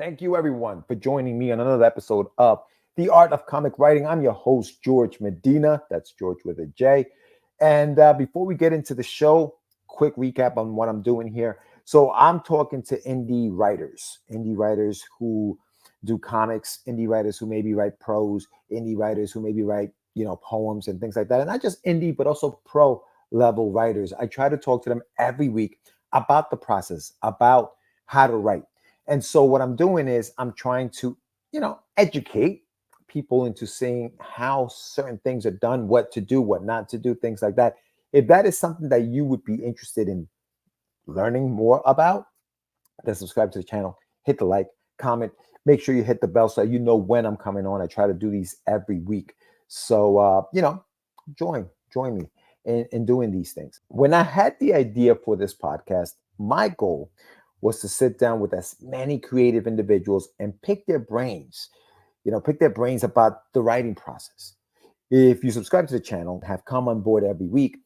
Thank you, everyone, for joining me on another episode of The Art of Comic Writing. I'm your host, Jorge Medina. That's George with a J. And before we get into the show, quick recap on what I'm doing here. So I'm talking to indie writers who do comics, indie writers who maybe write prose, indie writers who maybe write, poems and things like that. And not just indie, but also pro level writers. I try to talk to them every week about the process, about how to write. And so what I'm doing is I'm trying to, educate people into seeing how certain things are done, what to do, what not to do, things like that. If that is something that you would be interested in learning more about, then subscribe to the channel, hit the like, comment, make sure you hit the bell so you know when I'm coming on. I try to do these every week. So, join me in doing these things. When I had the idea for this podcast, my goal was to sit down with as many creative individuals and pick their brains, about the writing process. If you subscribe to the channel, have come on board every week,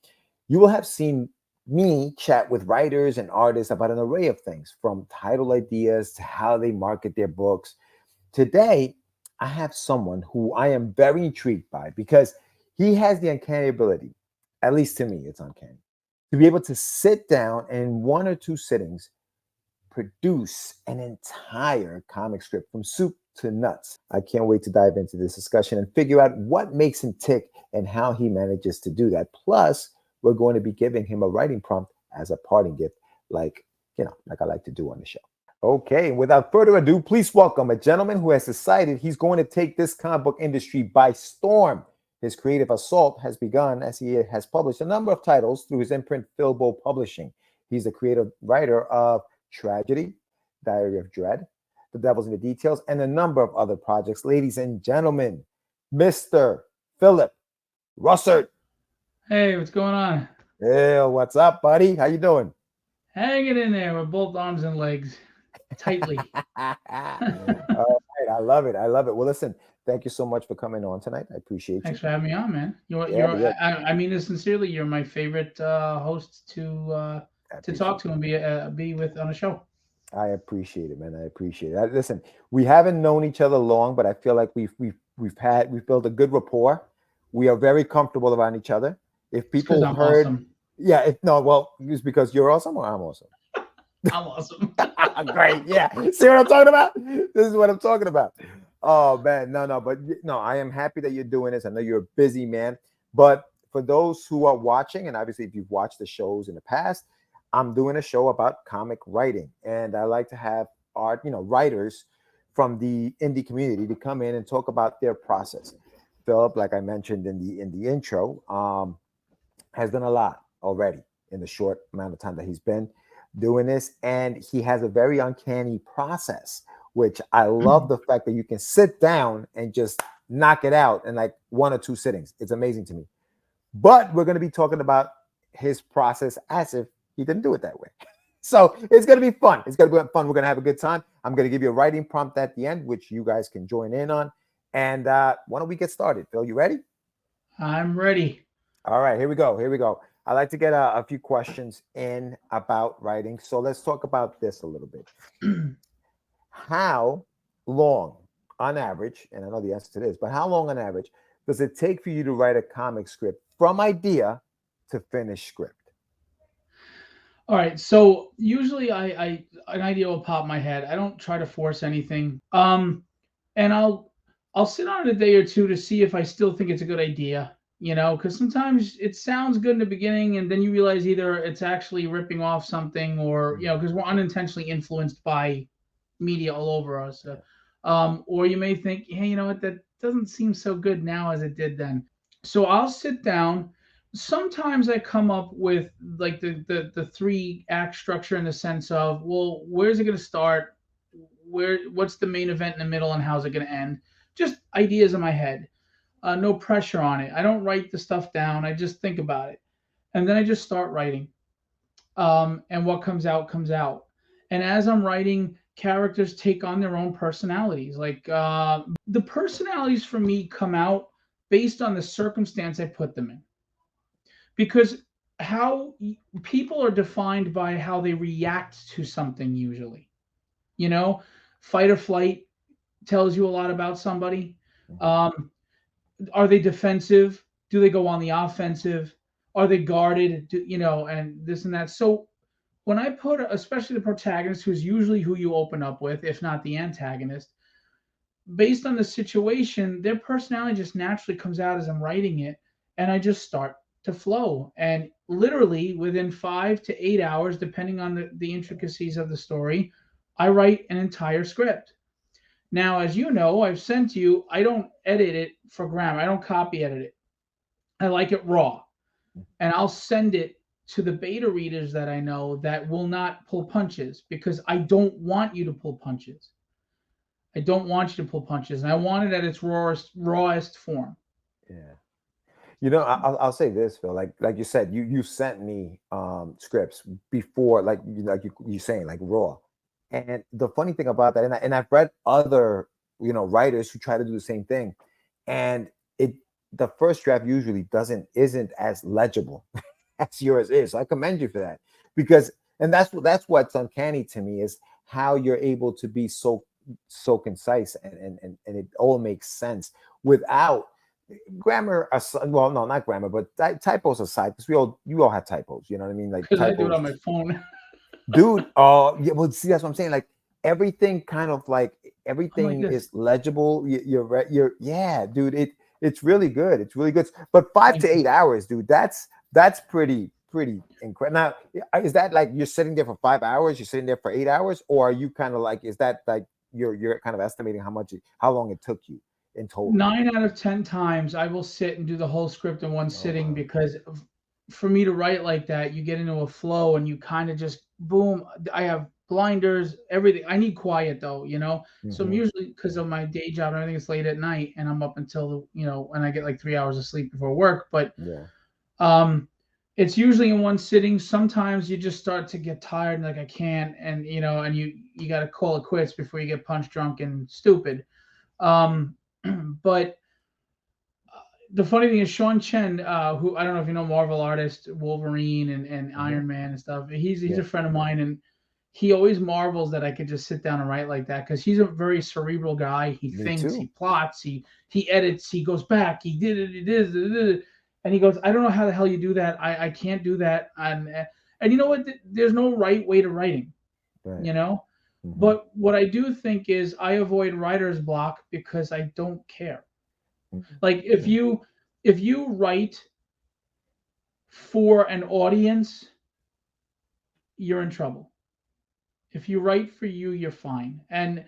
you will have seen me chat with writers and artists about an array of things, from title ideas to how they market their books. Today, I have someone who I am very intrigued by because he has the uncanny ability, at least to me, it's uncanny, to be able to sit down and in one or two sittings produce an entire comic script from soup to nuts. I can't wait to dive into this discussion and figure out what makes him tick and how he manages to do that. Plus, we're going to be giving him a writing prompt as a parting gift, like I like to do on the show. Okay, without further ado, please welcome a gentleman who has decided he's going to take this comic book industry by storm. His creative assault has begun as he has published a number of titles through his imprint, Phillip Publishing. He's the creative writer of Tragedy, Diary of Dread, The Devil's in the Details, and a number of other projects. Ladies and gentlemen, Mr. Phillip Russertt. Hey, what's going on? Hey, what's up, buddy? How you doing? Hanging in there with both arms and legs tightly. All right, I love it. I love it. Well, listen, thank you so much for coming on tonight. I appreciate you. Thanks for having me on, man. Yeah, yeah, I mean this sincerely. You're my favorite host I to talk appreciate to and be with on a show. it. I appreciate it, man. I appreciate it. Listen, we haven't known each other long, but I feel like we've built a good rapport. We are very comfortable around each other. If It's because people I'm heard, awesome. yeah, if no, well, it's because you're awesome or I'm awesome. I'm awesome. Great, yeah. See what I'm talking about? This is what I'm talking about. Oh man, no, but no, I am happy that you're doing this. I know you're a busy man, but for those who are watching, and obviously if you've watched the shows in the past, I'm doing a show about comic writing, and I like to have writers from the indie community to come in and talk about their process. Philip, like I mentioned in the intro, has done a lot already in the short amount of time that he's been doing this, and he has a very uncanny process, which I love the fact that you can sit down and just knock it out in like one or two sittings. It's amazing to me. But we're going to be talking about his process as if he didn't do it that way. So it's going to be fun. It's going to be fun. We're going to have a good time. I'm going to give you a writing prompt at the end, which you guys can join in on. And why don't we get started? Phil, you ready? I'm ready. All right, here we go. Here we go. I like to get a few questions in about writing. So let's talk about this a little bit. How long, on average, and I know the answer to this, but how long on average does it take for you to write a comic script from idea to finished script? All right. So usually I an idea will pop in my head. I don't try to force anything. And I'll sit on it a day or two to see if I still think it's a good idea. Because sometimes it sounds good in the beginning, and then you realize either it's actually ripping off something, or because we're unintentionally influenced by media all over us. Or you may think, hey, you know what, that doesn't seem so good now as it did then. So I'll sit down. Sometimes I come up with like the three act structure in the sense of, well, where's it going to start? What's the main event in the middle, and how's it going to end? Just ideas in my head. No pressure on it. I don't write the stuff down. I just think about it, and then I just start writing. And what comes out comes out. And as I'm writing, characters take on their own personalities. Like the personalities for me come out based on the circumstance I put them in, because how people are defined by how they react to something usually. You know, Fight or flight tells you a lot about somebody. Mhm. Um, are they defensive? Do they go on the offensive? Are they guarded? And this and that. So when I put, especially the protagonist, who's usually who you open up with, if not the antagonist, based on the situation, their personality just naturally comes out as I'm writing it, and I just start to flow. And literally within 5 to 8 hours, depending on the intricacies of the story, I write an entire script. Now, as you know, I've sent you, I don't edit it for grammar. I don't copy edit it. I like it raw. And I'll send it to the beta readers that I know that will not pull punches because I don't want you to pull punches. I don't want you to pull punches. And I want it at its rawest form. Yeah. I'll say this, Phil. Like you said, you sent me scripts before, like you saying, like raw. And the funny thing about that, and I've read other writers who try to do the same thing, and it the first draft usually isn't as legible as yours is. So I commend you for that, because and that's what's uncanny to me is how you're able to be so concise, and it all makes sense without grammar. Well, no, not grammar, but typos aside, because you all have typos. You know what I mean? Like Because I do it typos, on my phone. dude. Yeah, well, see, that's what I'm saying. Like everything, kind of like I'm like everything this. is legible. Yeah, dude. It's really good. It's really good. But five Thank to you. eight hours, dude. That's pretty incredible. Now, is that like you're sitting there for 5 hours? You're sitting there for 8 hours, or are you kind of like, is that like you're kind of estimating how long it took you in total? 9 out of 10 times, I will sit and do the whole script in one Oh sitting wow. because for me to write like that, you get into a flow and you kind of just boom. I have blinders, everything. I need quiet though. So I'm Hmm. usually, because of my day job and everything, it's late at night and I'm up until and I get like 3 hours of sleep before work. But Yeah. um, it's usually in one sitting. Sometimes you just start to get tired and like I can't, and you got to call it quits before you get punch drunk and stupid. Um, but the funny thing is Sean Chen, who I don't know if you know, Marvel artist, Wolverine and Hmm. Iron Man and stuff. He's Yeah. a friend of mine, and he always marvels that I could just sit down and write like that because he's a very cerebral guy. He Me thinks, he too. plots, he edits, he goes back, he did it, and he goes, I don't know how the hell you do that. I can't do that. And you know what? There's no right way to writing, Right. you know. Hmm. But what I do think is I avoid writer's block because I don't care. Like Hmm. if you write for an audience, you're in trouble. If you write for you, you're fine. And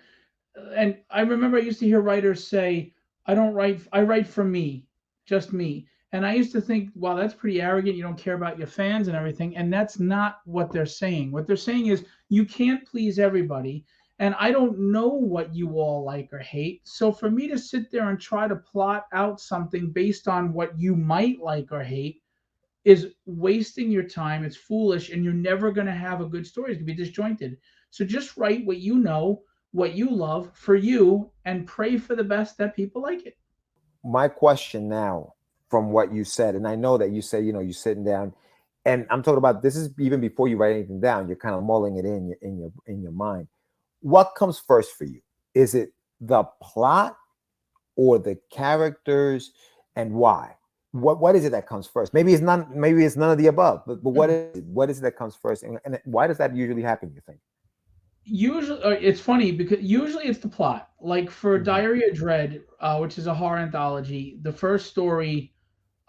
I remember I used to hear writers say, I don't write, I write for me, just me. And I used to think, wow, that's pretty arrogant. You don't care about your fans and everything. And that's not what they're saying. What they're saying is you can't please everybody. And I don't know what you all like or hate. So for me to sit there and try to plot out something based on what you might like or hate is wasting your time. It's foolish, and you're never going to have a good story. It's going to be disjointed. So just write what you know, what you love for you, and pray for the best that people like it. My question now, from what you said, and I know that you said, you're sitting down, and I'm talking about this is even before you write anything down. You're kind of mulling it in your mind. What comes first for you? Is it the plot or the characters, and why? What is it that comes first? Maybe it's none. Maybe it's none of the above. But what is it that comes first? And why does that usually happen? You think? Usually, it's funny because usually it's the plot. Like for Hmm. Diary of Dread, which is a horror anthology, the first story,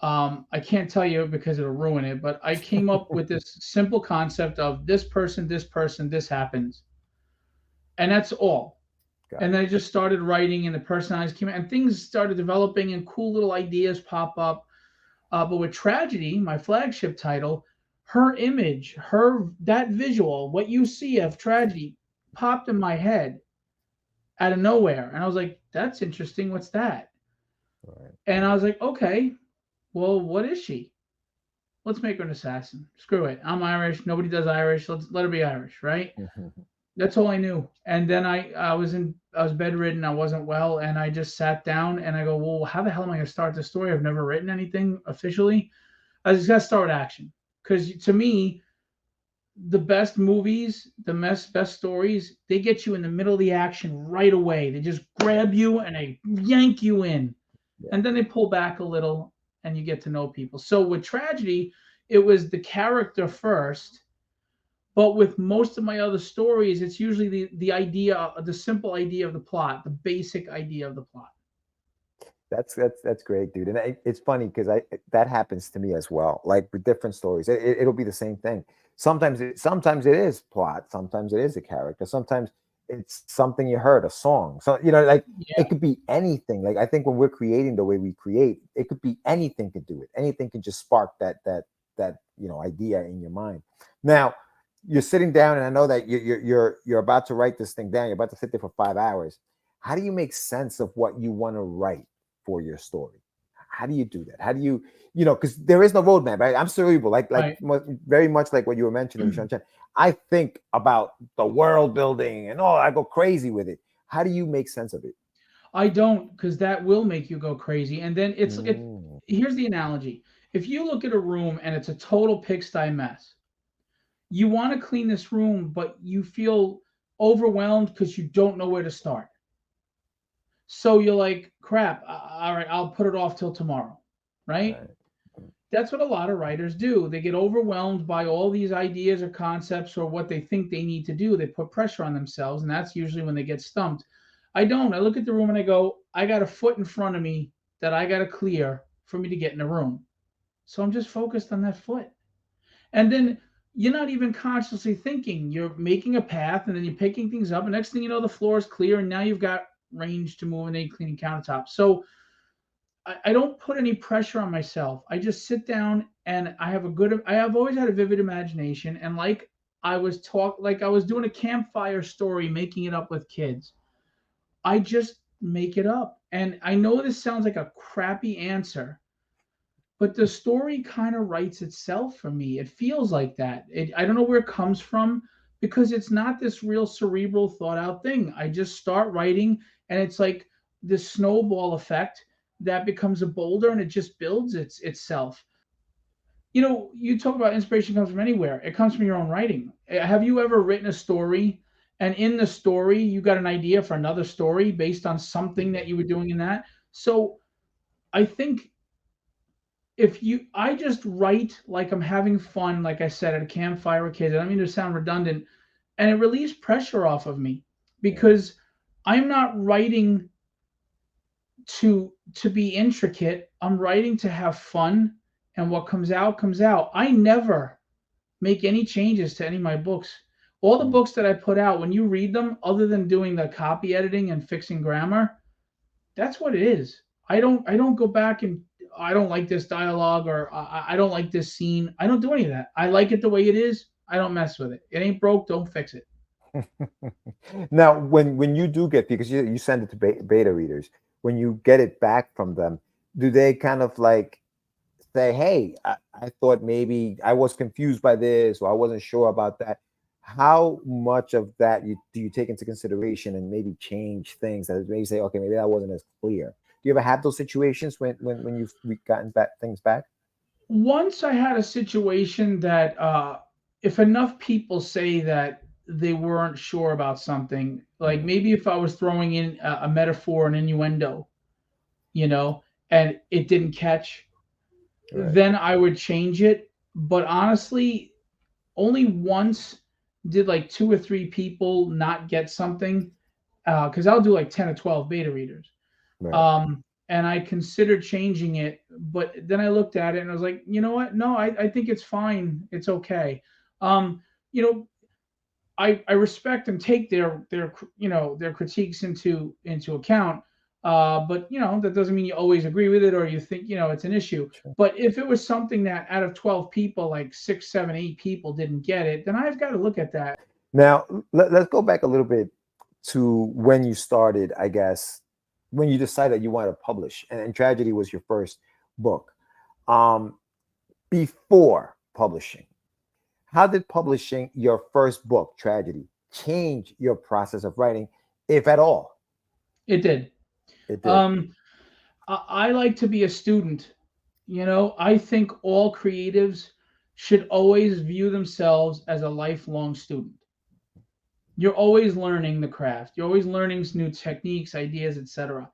I can't tell you because it'll ruin it, but I came up with this simple concept of this person, this happens. And that's all. Got And it. then I just started writing, and the personalities came out, and things started developing, and cool little ideas pop up. But with Tragedy, my flagship title, her image, her that visual, what you see of Tragedy, popped in my head out of nowhere, and I was like, "That's interesting. What's that?" All right. And I was like, "Okay, well, what is she? Let's make her an assassin. Screw it. I'm Irish. Nobody does Irish. Let's let her be Irish, right?" Mhm. That's all I knew. And then I was bedridden. I wasn't well, and I just sat down and I go, well, how the hell am I going to start this story? I've never written anything officially. I just got to start with action because to me, the best movies, the best stories, they get you in the middle of the action right away. They just grab you and they yank you in, Yeah. and then they pull back a little, and you get to know people. So with tragedy, it was the character first, but with most of my other stories, it's usually the idea, the simple idea of the plot, the basic idea of the plot. That's great, dude. And it's funny because I that happens to me as well. Like with different stories, it'll be the same thing. Sometimes it is plot. Sometimes it is a character. Sometimes it's something you heard, a song. So like it Yeah, could be anything. Like I think when we're creating the way we create, it could be anything. Could do it. Anything can just spark that idea in your mind. Now you're sitting down, and I know that you're about to write this thing down. You're about to sit there for 5 hours. How do you make sense of what you want to write for your story? How do you do that? How do because there is no roadmap, right? I'm cerebral, right. very much like what you were mentioning, Sean Chen. I think about the world building and I go crazy with it. How do you make sense of it? I don't, because that will make you go crazy. And then it. Mm, Here's the analogy: if you look at a room and it's a total pigsty mess, you want to clean this room, but you feel overwhelmed because you don't know where to start. So you're like, crap, all right, I'll put it off till tomorrow, right? right. That's what a lot of writers do. They get overwhelmed by all these ideas or concepts or what they think they need to do. They put pressure on themselves, and that's usually when they get stumped. I don't. I look at the room and I go, I got a foot in front of me that I got to clear for me to get in the room. So I'm just focused on that foot. And then you're not even consciously thinking. You're making a path, and then you're picking things up. And next thing you know, the floor is clear, and now you've got range to move and then cleaning countertops. So I don't put any pressure on myself. I just sit down and I have always had a vivid imagination. And like I was doing a campfire story, making it up with kids. I just make it up. And I know this sounds like a crappy answer, but the story kind of writes itself for me. It feels like that. I don't know where it comes from, because it's not this real cerebral, thought out thing. I just start writing, and it's like this snowball effect that becomes a boulder, and it just builds itself. You talk about inspiration comes from anywhere. It comes from your own writing. Have you ever written a story, and in the story you got an idea for another story based on something that you were doing in that? So I think, if you I just write like I'm having fun, like I said, at a campfire with kids. I don't mean to sound redundant, and it relieves pressure off of me, Yeah. because I'm not writing to be intricate. I'm writing to have fun, and what comes out comes out. I never make any changes to any of my books. All the Mm. books that I put out, when you read them, other than doing the copy editing and fixing grammar, that's what it is. I don't go back and I don't like this dialogue, or I don't like this scene. I don't do any of that. I like it the way it is. I don't mess with it. It ain't broke, don't fix it. Now, when you do get, because you send it to beta readers, when you get it back from them, do they kind of like say, "Hey, I thought maybe I was confused by this, or I wasn't sure about that." How much of that do you take into consideration and maybe change things that maybe say, "Okay, maybe that wasn't as clear." Do you ever have those situations when you've gotten back things back? Once I had a situation that, if enough people say that they weren't sure about something, like Mm, maybe if I was throwing in a metaphor, an innuendo, you know, and it didn't catch, right, then I would change it. But honestly, only once did like two or three people not get something, because I'll do like 10 or 12 beta readers. right. And I considered changing it, but then I looked at it and I was like, you know what? No, I think it's fine. It's okay. Um, you know, I respect and take their critiques into account. But that doesn't mean you always agree with it, or you think it's an issue. Sure. But if it was something that out of 12 people, like six, seven, eight people didn't get it, then I've got to look at that. Now, let's go back a little bit to when you started, I guess, when you decided you wanted to publish, and Tragedy was your first book. Um, Before publishing, how did publishing your first book, Tragedy, change your process of writing, if at all? It did. It did. Um, I like to be a student. I think all creatives should always view themselves as a lifelong student. You're always learning the craft. You're always learning new techniques, ideas, etc.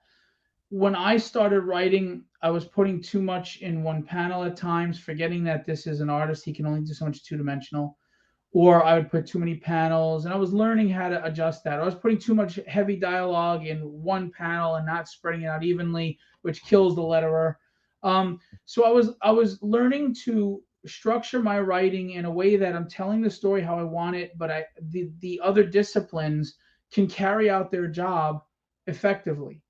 When I started writing, I was putting too much in one panel at times, forgetting that this is an artist. He can only do so much two-dimensional. Or I would put too many panels, and I was learning how to adjust that. I was putting too much heavy dialogue in one panel and not spreading it out evenly, which kills the letterer. So I was learning to structure my writing in a way that I'm telling the story how I want it, but the other disciplines can carry out their job effectively.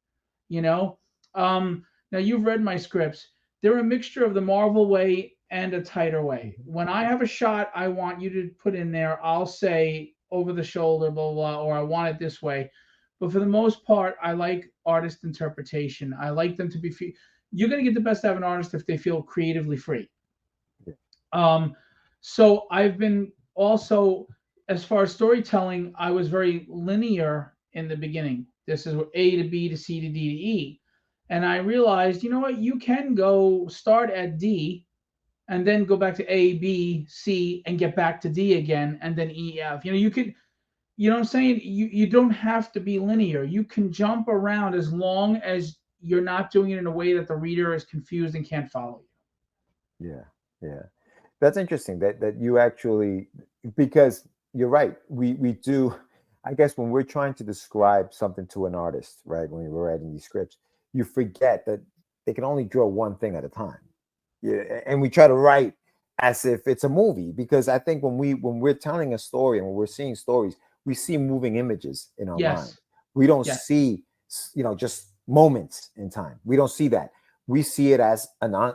You know, now you've read my scripts. They're a mixture of the Marvel way and a tighter way. When I have a shot I want you to put in there, I'll say over the shoulder, blah, blah, blah, or I want it this way. But for the most part, I like artist interpretation. I like them to be free. You're going to get the best out of an artist if they feel creatively free. Um, so I've been also, as far as storytelling, I was very linear in the beginning. This is A to B to C to D to E. And I realized, you know what, you can go start at D and then go back to A, B, C, and get back to D again, and then E, F. You could, you know what I'm saying? You don't have to be linear. You can jump around as long as you're not doing it in a way that the reader is confused and can't follow Yeah, yeah. That's interesting that you actually, because you're right. We do, I guess when we're trying to describe something to an artist, right? When we're writing these scripts, you forget that they can only draw one thing at a time. Yeah, and we try to write as if it's a movie, because I think when we're telling a story and when we're seeing stories, we see moving images in our you. mind. Yes, We don't yes, see, just moments in time. We don't see that. We see it as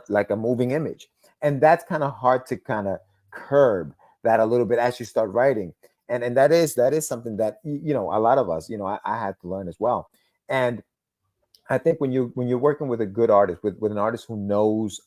like a moving image, and that's kind of hard to kind of curb that a little bit as you start writing. And that is something that a lot of us, I had to learn as well. And I think when you're working with a good artist, with an artist who knows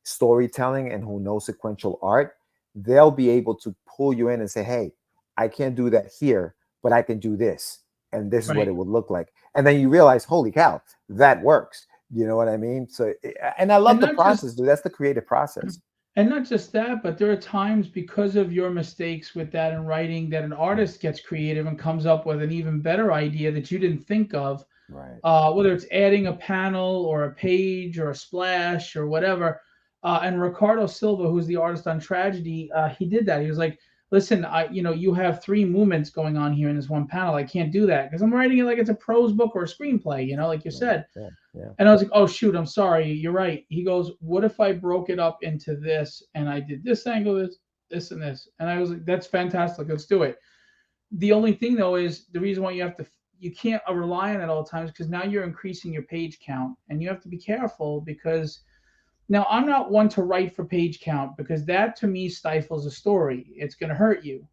storytelling and who knows sequential art, they'll be able to pull you in and say, "Hey, I can't do that here, but I can do this, and this is what it right. would look like." And then you realize, "Holy cow, that works!" You know what I mean? So, and I And love the not just process, dude. That's the creative process. And not just that, but there are times because of your mistakes with that in writing that an artist gets creative and comes up with an even better idea that you didn't think of. Right. Whether it's adding a panel or a page or a splash or whatever. And Ricardo Silva, who's the artist on Tragedy, he did that. He was like, "Listen, you have three movements going on here in this one panel. I can't do that because I'm writing it like it's a prose book or a screenplay, like you Right. said." Yeah. Yeah. And I was like, "Oh shoot, I'm sorry. You're right." He goes, "What if I broke it up into this and I did this angle, this, and this?" And I was like, "That's fantastic. Let's do it." The only thing though is the reason why you can't rely on it all the times because now you're increasing your page count and you have to be careful because now I'm not one to write for page count because that to me stifles a story. It's going to hurt you.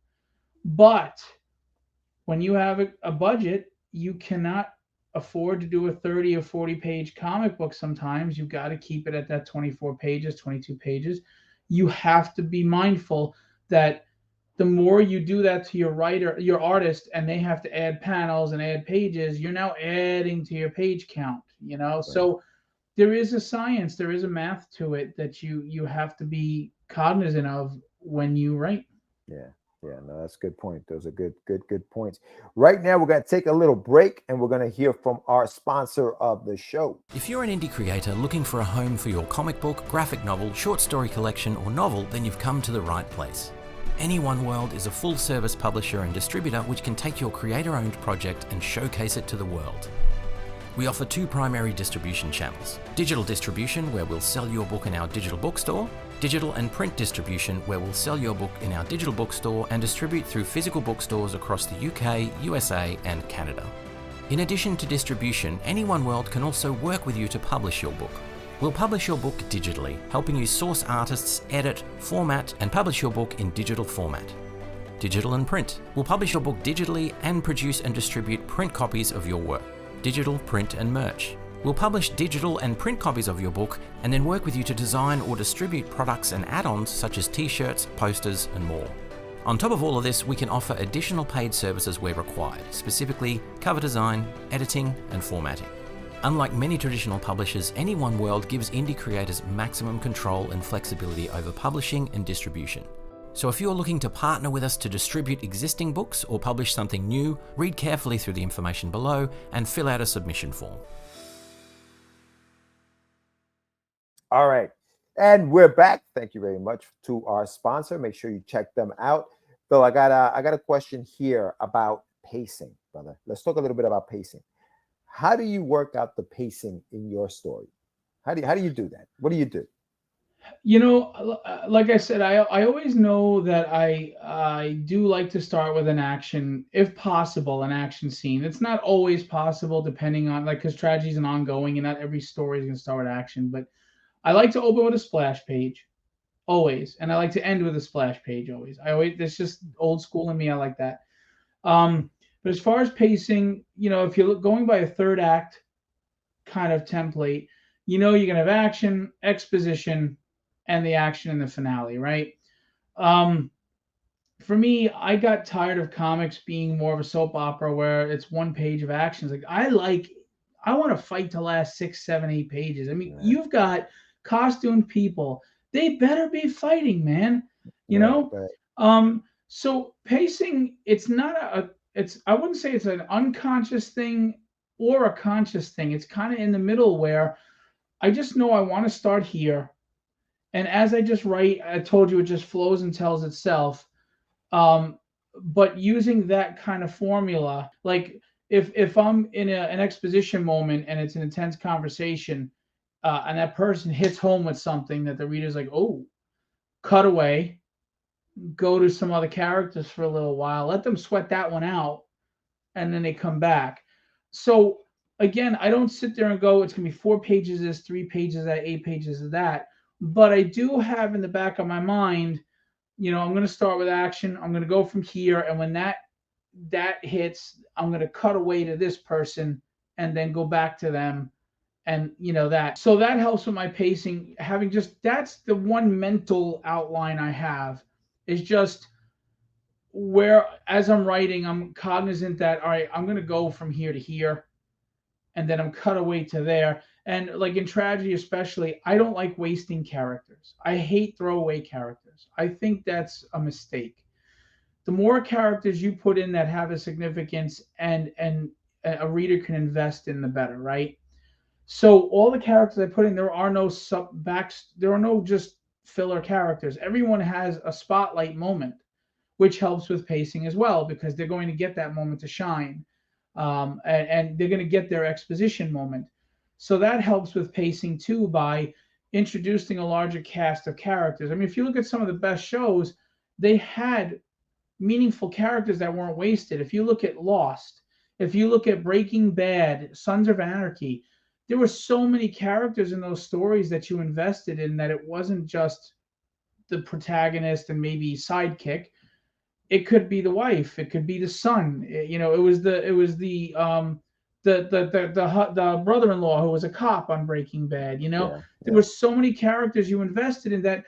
But when you have a budget, you cannot afford to do a 30 or 40 page comic book sometimes. You've got to keep it at that 24 pages, 22 pages. You have to be mindful that the more you do that to your writer, your artist, and they have to add panels and add pages, you're now adding to your page count. Right. So there is a science, there is a math to it that you have to be cognizant of when you write. Yeah. Yeah. No, that's a good point. Those are good points. Right now, we're going to take a little break and we're going to hear from our sponsor of the show. If you're an indie creator looking for a home for your comic book, graphic novel, short story collection, or novel, then you've come to the right place. Any One World is a full-service publisher and distributor which can take your creator-owned project and showcase it to the world. We offer two primary distribution channels: digital distribution, where we'll sell your book in our digital bookstore; digital and print distribution, where we'll sell your book in our digital bookstore and distribute through physical bookstores across the UK, USA, and Canada. In addition to distribution, Any One World can also work with you to publish your book. We'll publish your book digitally, helping you source artists, edit, format, and publish your book in digital format. Digital and print. We'll publish your book digitally and produce and distribute print copies of your work. Digital, print, and merch. We'll publish digital and print copies of your book and then work with you to design or distribute products and add-ons such as t-shirts, posters, and more. On top of all of this, we can offer additional paid services where required, specifically cover design, editing, and formatting. Unlike many traditional publishers, Any One World gives indie creators maximum control and flexibility over publishing and distribution. So if you're looking to partner with us to distribute existing books or publish something new, read carefully through the information below and fill out a submission form. All right. And we're back. Thank you very much to our sponsor. Make sure you check them out. Phil, I got a question here about pacing, brother. Let's talk a little bit about pacing. How do you work out the pacing in your story? How do you do that? What do you do? You know, like I said, I always know that I do like to start with an action, if possible, an action scene. It's not always possible, depending on, like, because tragedy is an ongoing, and not every story is going to start with action. But I like to open with a splash page, always, and I like to end with a splash page, always. That's just old school in me. I like that. But as far as pacing, you know, if you're going by a third act kind of template, you know, you're gonna have action, exposition, and the action in the finale, right? For me, I got tired of comics being more of a soap opera where it's one page of action. It's like I want to fight to last 6, 7, 8 pages. I mean, you've got costumed people. They better be fighting, man. You know? Right. So pacing, it's not I wouldn't say it's an unconscious thing or a conscious thing. It's kind of in the middle where I just know I want to start here. And as I just write, I told you it just flows and tells itself. But using that kind of formula, like if I'm in an exposition moment and it's an intense conversation, and that person hits home with something that the reader's like, oh, cut away, go to some other characters for a little while, let them sweat that one out, and then they come back. So again, I don't sit there and go, it's gonna be 4 pages of this, 3 pages of that, 8 pages of that. But I do have in the back of my mind, you know, I'm going to start with action. I'm going to go from here, and when that hits, I'm going to cut away to this person and then go back to them, and you know that. So that helps with my pacing. Having just that's the one mental outline I have, is just where as I'm writing, I'm cognizant that all right, I'm going to go from here to here, and then I'm cut away to there. And like in tragedy, especially, I don't like wasting characters. I hate throwaway characters. I think that's a mistake. The more characters you put in that have a significance and a reader can invest in, the better, right? So all the characters I put in, there are no there are no just filler characters. Everyone has a spotlight moment, which helps with pacing as well, because they're going to get that moment to shine, and they're going to get their exposition moment. So that helps with pacing too, by introducing a larger cast of characters. I mean, if you look at some of the best shows, they had meaningful characters that weren't wasted. If you look at Lost, if you look at Breaking Bad, Sons of Anarchy, there were so many characters in those stories that you invested in, that it wasn't just the protagonist and maybe sidekick. It could be the wife, it could be the son. You know, it was the brother-in-law who was a cop on Breaking Bad. You know, there were so many characters you invested in that.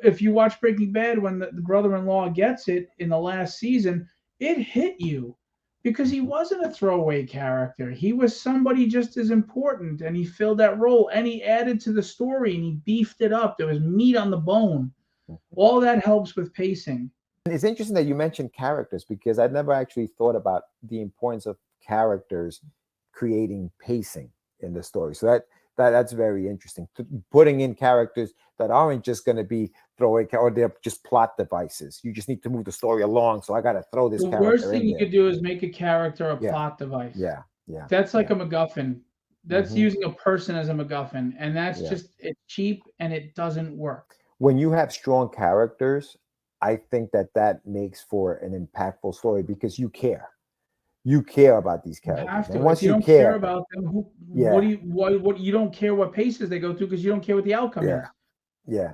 If you watch Breaking Bad, when the brother-in-law gets it in the last season, it hit you, because he wasn't a throwaway character. He was somebody just as important, and he filled that role, and he added to the story, and he beefed it up. There was meat on the bone. All that helps with pacing. It's interesting that you mentioned characters, because I've never actually thought about the importance of characters creating pacing in the story. So that's very interesting. Putting in characters that aren't just going to be throwaway, or they're just plot devices. You just need to move the story along. So I got to throw this character in there. The worst thing you could do is make a character a plot device. Yeah. That's like a MacGuffin. That's using a person as a MacGuffin, and that's just, it's cheap and it doesn't work. When you have strong characters, I think that makes for an impactful story, because you care. You care about these characters. You have to. And once if you don't care about them, what you don't care what paces they go through, because you don't care what the outcome is. Yeah.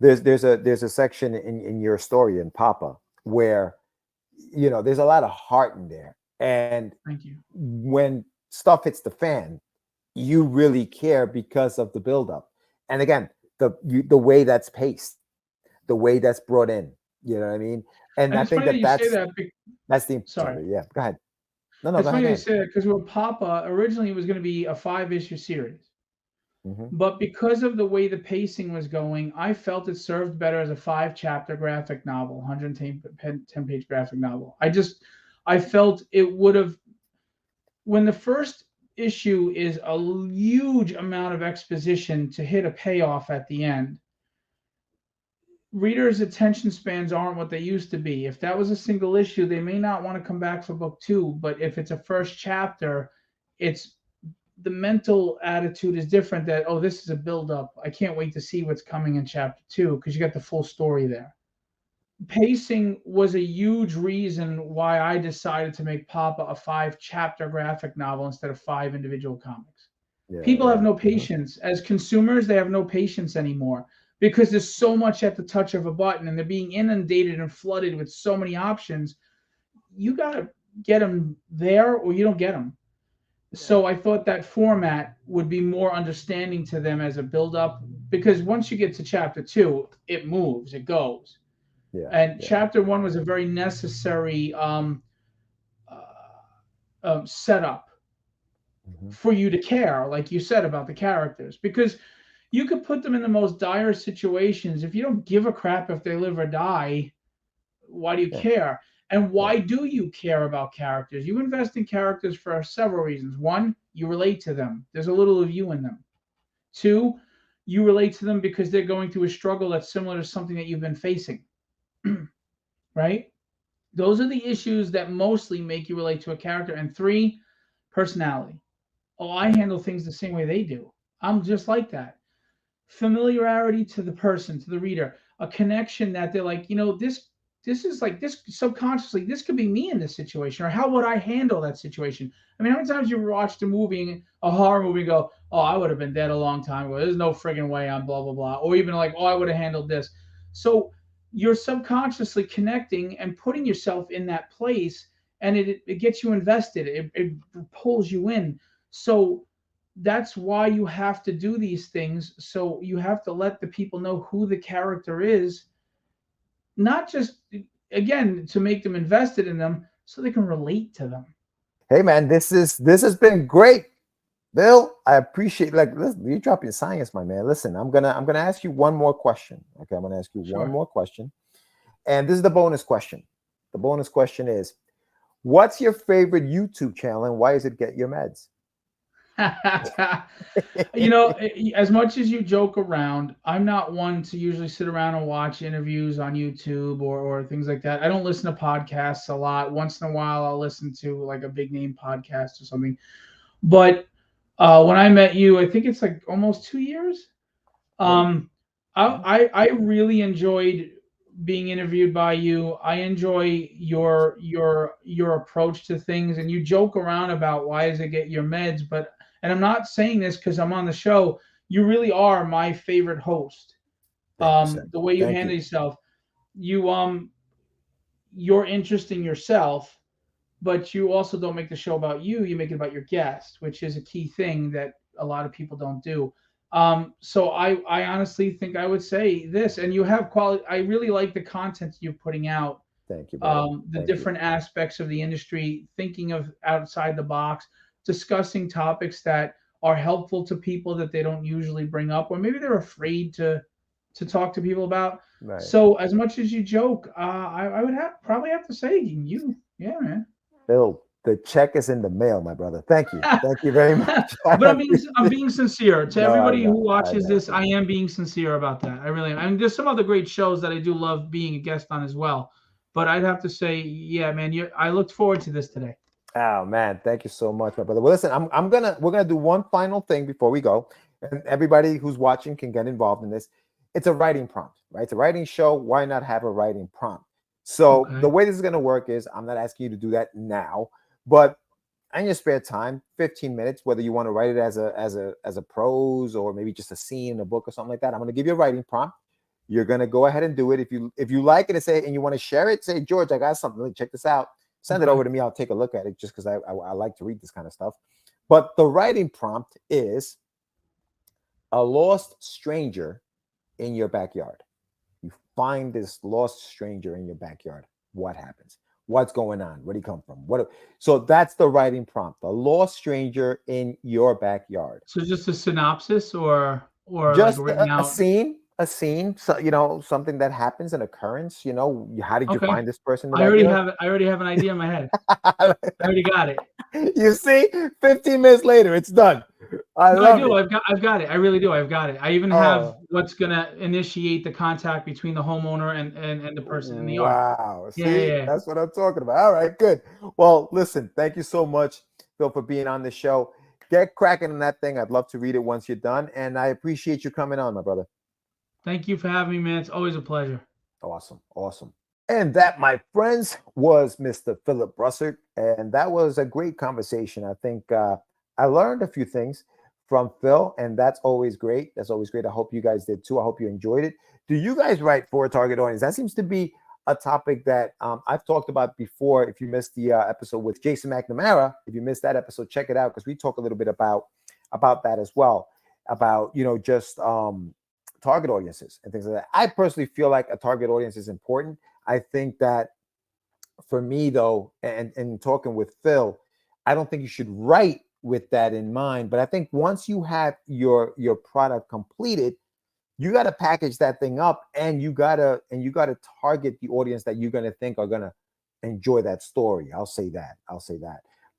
There's a section in your story in Papa where, you know, there's a lot of heart in there. And thank you. When stuff hits the fan, you really care because of the buildup. And again, the way that's paced, the way that's brought in. You know what I mean? And I think that's the importance. Sorry. Yeah, go ahead. No, It's go ahead, funny go you ahead. say that because with Papa, originally it was going to be a 5-issue series. Hmm. But because of the way the pacing was going, I felt it served better as a 5-chapter graphic novel, 110-page graphic novel. I felt it would have, when the first issue is a huge amount of exposition to hit a payoff at the end, readers' attention spans aren't what they used to be. If that was a single issue, they may not want to come back for book two. But if it's a first chapter, it's the mental attitude is different that, oh, this is a build up. I can't wait to see what's coming in chapter two because you got the full story there. Pacing was a huge reason why I decided to make Papa a 5-chapter graphic novel instead of 5 individual comics. Yeah, People have yeah. no patience. As consumers, they have no patience anymore because there's so much at the touch of a button and they're being inundated and flooded with so many options. You got to get them there or you don't get them. So I thought that format would be more understanding to them as a build up because once you get to chapter two, it moves, it goes. Yeah, And yeah. chapter one was a very necessary setup Hmm. for you to care, like you said about the characters, because you could put them in the most dire situations. If you don't give a crap if they live or die, why do you Yeah, care? And yeah, why do you care about characters? You invest in characters for several reasons. One, you relate to them. There's a little of you in them. Two, you relate to them because they're going through a struggle that's similar to something that you've been facing, right? Those are the issues that mostly make you relate to a character. And three, personality. Oh, I yeah, handle things the same way they do. I'm just like that. Familiarity to the person, to the reader, a connection that they're like, this is like this subconsciously, this could be me in this situation, or how would I handle that situation? I mean, how many times you watched a movie, a horror movie, and go, oh, I would have been dead a long time ago. There's no friggin' way I'm blah blah blah, or even like, oh, I would have handled this. So you're subconsciously connecting and putting yourself in that place, and it gets you invested. It pulls you in. So that's why you have to do these things. So you have to let the people know who the character is, not just again to make them invested in them so they can relate to them. Hey man, this has been great. Bill, I appreciate, like, listen, you're dropping science, my man. Listen, I'm gonna ask you one more question. Okay, I'm gonna ask you one Sure. more question. And this is the bonus question. The bonus question is, what's your favorite YouTube channel and why is it Get Your Meds? As much as you joke around, I'm not one to usually sit around and watch interviews on YouTube or things like that. I don't listen to podcasts a lot. Once in a while, I'll listen to like a big name podcast or something. But when I met you, I think it's like almost 2 years. Yeah. Um, Mhm. I really enjoyed being interviewed by you. I enjoy your approach to things, and you joke around about why does it get your meds, but and I'm not saying this because I'm on the show. You really are my favorite host. Thank you, sir. The way you Thank handle you. yourself, you you're interesting yourself, but you also don't make the show about you. You make it about your guest, which is a key thing that a lot of people don't do. So I honestly think I would say this, and you have quality. I really like the content you're putting out, Thank you, brother. the Thank you. different aspects of the industry, thinking of outside the box, discussing topics that are helpful to people that they don't usually bring up, or maybe they're afraid to talk to people about. Right. So as much as you joke, I would probably have to say you, yeah, man. Bill, the check is in the mail, my brother. Thank you. Thank you very much. I But I'm appreciate. being sincere to No, I everybody who know. I watches know. this. I am being sincere about that. I really am. And there's some other great shows that I do love being a guest on as well. But I'd have to say, yeah, man, I looked forward to this today. Oh man, thank you so much, my brother. Well, listen, we're gonna do one final thing before we go, and everybody who's watching can get involved in this. It's a writing prompt, right? It's a writing show. Why not have a writing prompt? So the Okay. way this is gonna work is I'm not asking you to do that now, but in your spare time, 15 minutes, whether you want to write it as a prose or maybe just a scene in a book or something like that. I'm gonna give you a writing prompt. You're gonna go ahead and do it. If you like it and say and you want to share it, say, George, I got something. Check this out. Send it Okay. over to me. I'll take a look at it just because I like to read this kind of stuff. But the writing prompt is a lost stranger in your backyard. You find this lost stranger in your backyard. What happens? What's going on? Where did he come from? What? So that's the writing prompt. A lost stranger in your backyard. So just a synopsis or like Just written a out. scene, a scene. So something that happens, an occurrence. How did you Okay. find this person in the I already backyard? have it. I already have an idea in my head. I already got it. You see, 15 minutes later, it's done. I No, I love do. it. I've got it. I really do. I've got it. I even have Oh, what's gonna initiate the contact between the homeowner and the person in the yard. wow. Yeah, yeah, See, yeah. that's what I'm talking about. All right, good. Well, listen, thank you so much, Phil, for being on the show. Get cracking on that thing. I'd love to read it once you're done. And I appreciate you coming on, my brother. Thank you for having me, man. It's always a pleasure. Awesome. Awesome. And that, my friends, was Mr. Phillip Russertt. And that was a great conversation. I think I learned a few things from Phil, and that's always great. That's always great. I hope you guys did too. I hope you enjoyed it. Do you guys write for a target audience? That seems to be a topic that I've talked about before. If you missed the episode with Jason McNamara, if you missed that episode, check it out because we talk a little bit about that as well, about just target audiences and things like that. I personally feel like a target audience is important. I think that for me though, and talking with Phil, I don't think you should write with that in mind. But I think once you have your product completed, you got to package that thing up and you gotta target the audience that you're gonna think are gonna enjoy that story. I'll say that.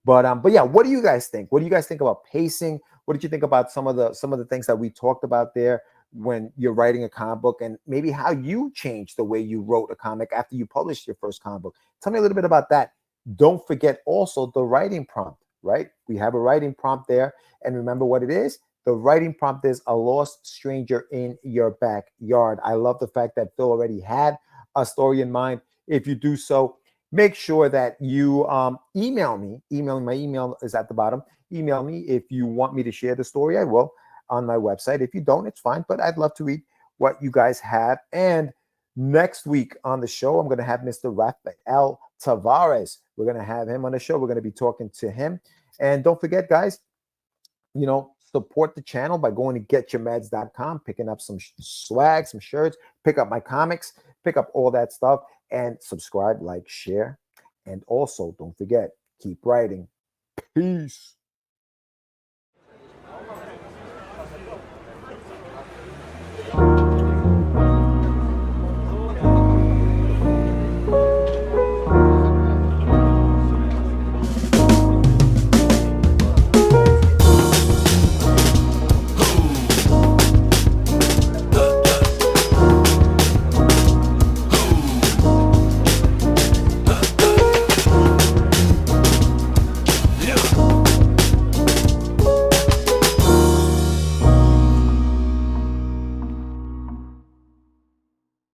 But yeah, what do you guys think? What do you guys think about pacing? What did you think about some of the things that we talked about there when you're writing a comic book, and maybe how you changed the way you wrote a comic after you published your first comic book? Tell me a little bit about that. Don't forget also the writing prompt, right? We have a writing prompt there. And remember what it is? The writing prompt is a lost stranger in your backyard. I love the fact that Phil already had a story in mind. If you do so, make sure that you email me. My email is at the bottom. Email me if you want me to share the story. I will on my website. If you don't, it's fine, but I'd love to read what you guys have. And next week on the show, I'm going to have Mr. Rafael Tavares. We're going to have him on the show. We're going to be talking to him. And don't forget, guys, support the channel by going to getyourmeds.com, picking up some swag, some shirts, pick up my comics, pick up all that stuff, and subscribe, like, share. And also, don't forget, keep writing. Peace.